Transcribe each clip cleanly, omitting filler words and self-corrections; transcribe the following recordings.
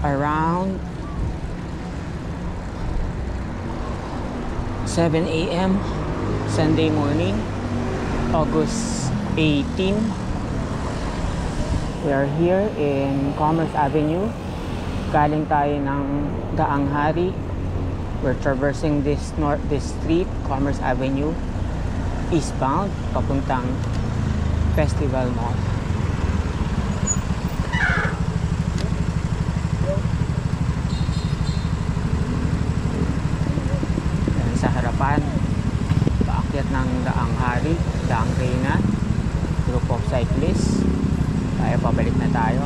around 7 a.m. Sunday morning, August 18. We are here in Commerce Avenue. Galing tayo ng Daang Hari. We're traversing this street, Commerce Avenue, eastbound, papuntang Festival Mall. Yan sa harapan, paakyat ng Daang Hari, Daang Reyna, group of cyclists. Kaya pabalik na tayo.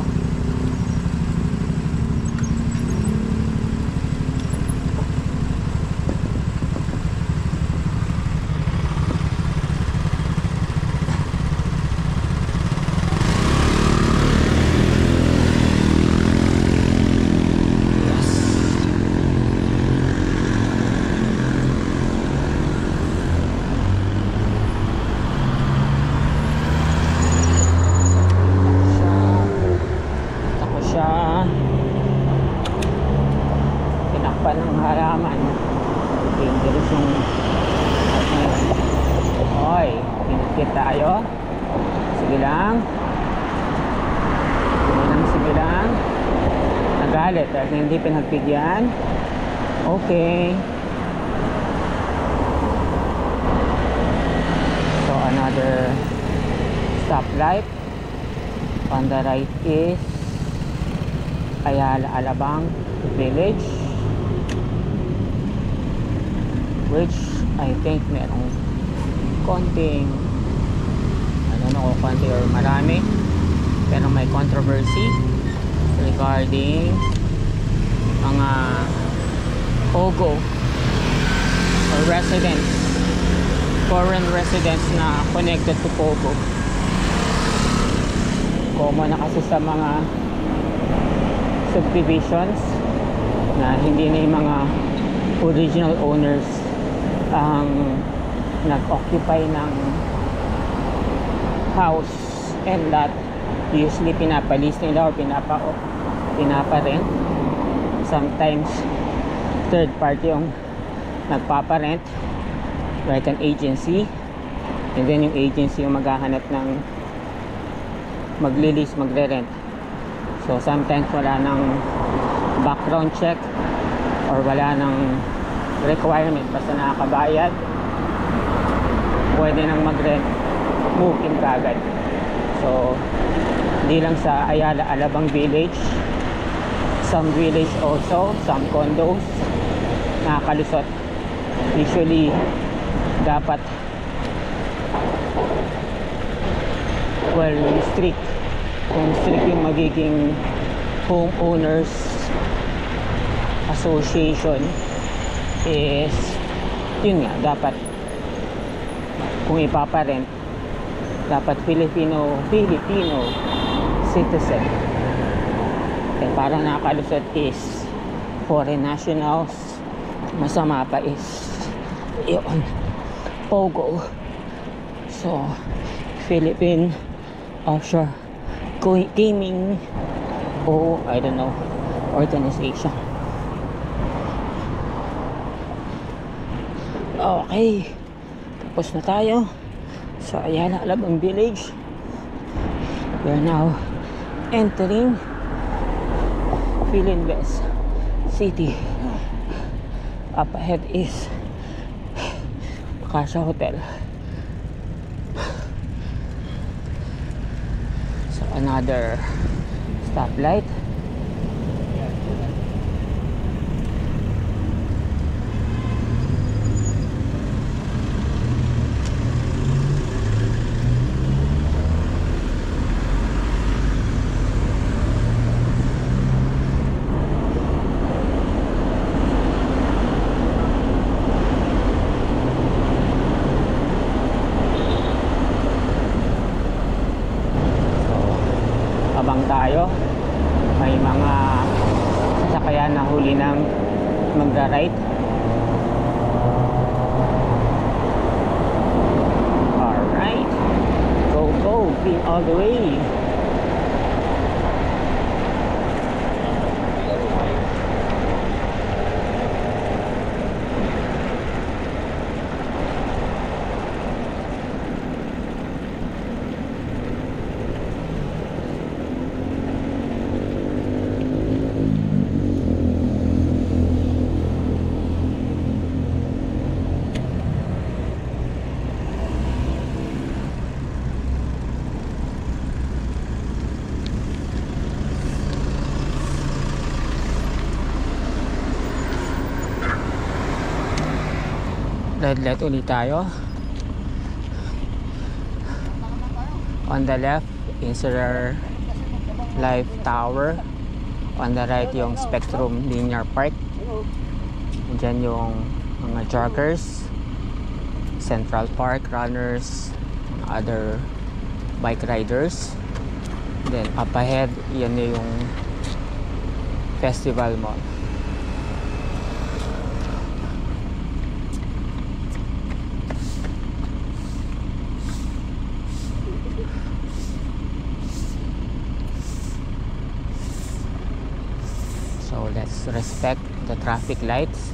Ng halaman, dangerous yung oy, pinagkit tayo. Sige lang, sige lang, nagalit dahil hindi pinagbigyan. Okay, so another stoplight. On the right is Ayala Alabang Village, which I think merong konting, I don't know kung konti or marami, pero may controversy regarding mga OGO or residents, foreign residents na connected to POGO. Common na kasi sa mga subdivisions na hindi na yung mga original owners ang nag-occupy ng house and lot. Usually pinapalis nila or pinapa-rent. Sometimes third party yung nagpapa-rent, like an agency, and then yung agency yung maghahanap ng magli-lease, magre-rent. So sometimes wala ng background check or wala ng requirement, basta nakakabayad, pwede nang mag-rent, move in kagad. So hindi lang sa Ayala Alabang Village, some village also, some condos nakakalusot. Usually dapat strict, kung strict yung magiging homeowners association is yun nga, dapat kung ipaparent, dapat Filipino citizen. Kaya parang nakalusot is foreign nationals. Masama pa is yun, POGO. So Philippine Offshore Gaming, o I don't know, organization. Okay, tapos na tayo sa Ayala Alabang Village. We are now entering Philinvest City. Up ahead is Casa Hotel. So another stoplight. Abang tayo, may mga sasakyan na huli ng magra-right. Alright, go green all the way. Red light ulit tayo. On the left, Insular Life Tower. On the right, yung Spectrum Linear Park. Diyan yung mga joggers, Central Park runners, other bike riders. Then up ahead, yan na yung Festival Mall. So let's respect the traffic lights.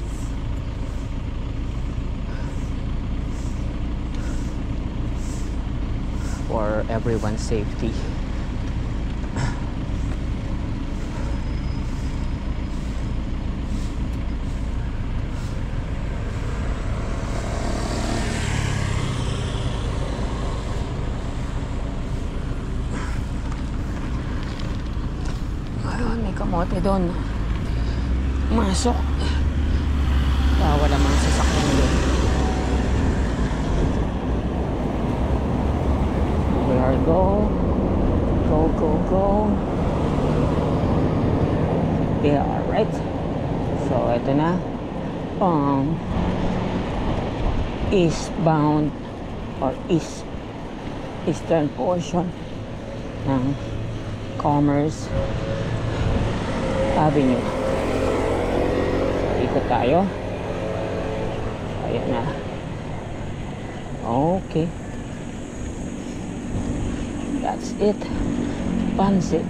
For everyone's safety. Ayun, may kamote doon. Masok. Wala mga sasakyan doon. We are go. They are right. So, ito na. Eastbound or eastern portion ng Commerce Avenue. Ikot tayo. Ayan na. Okay. That's it. Pansit.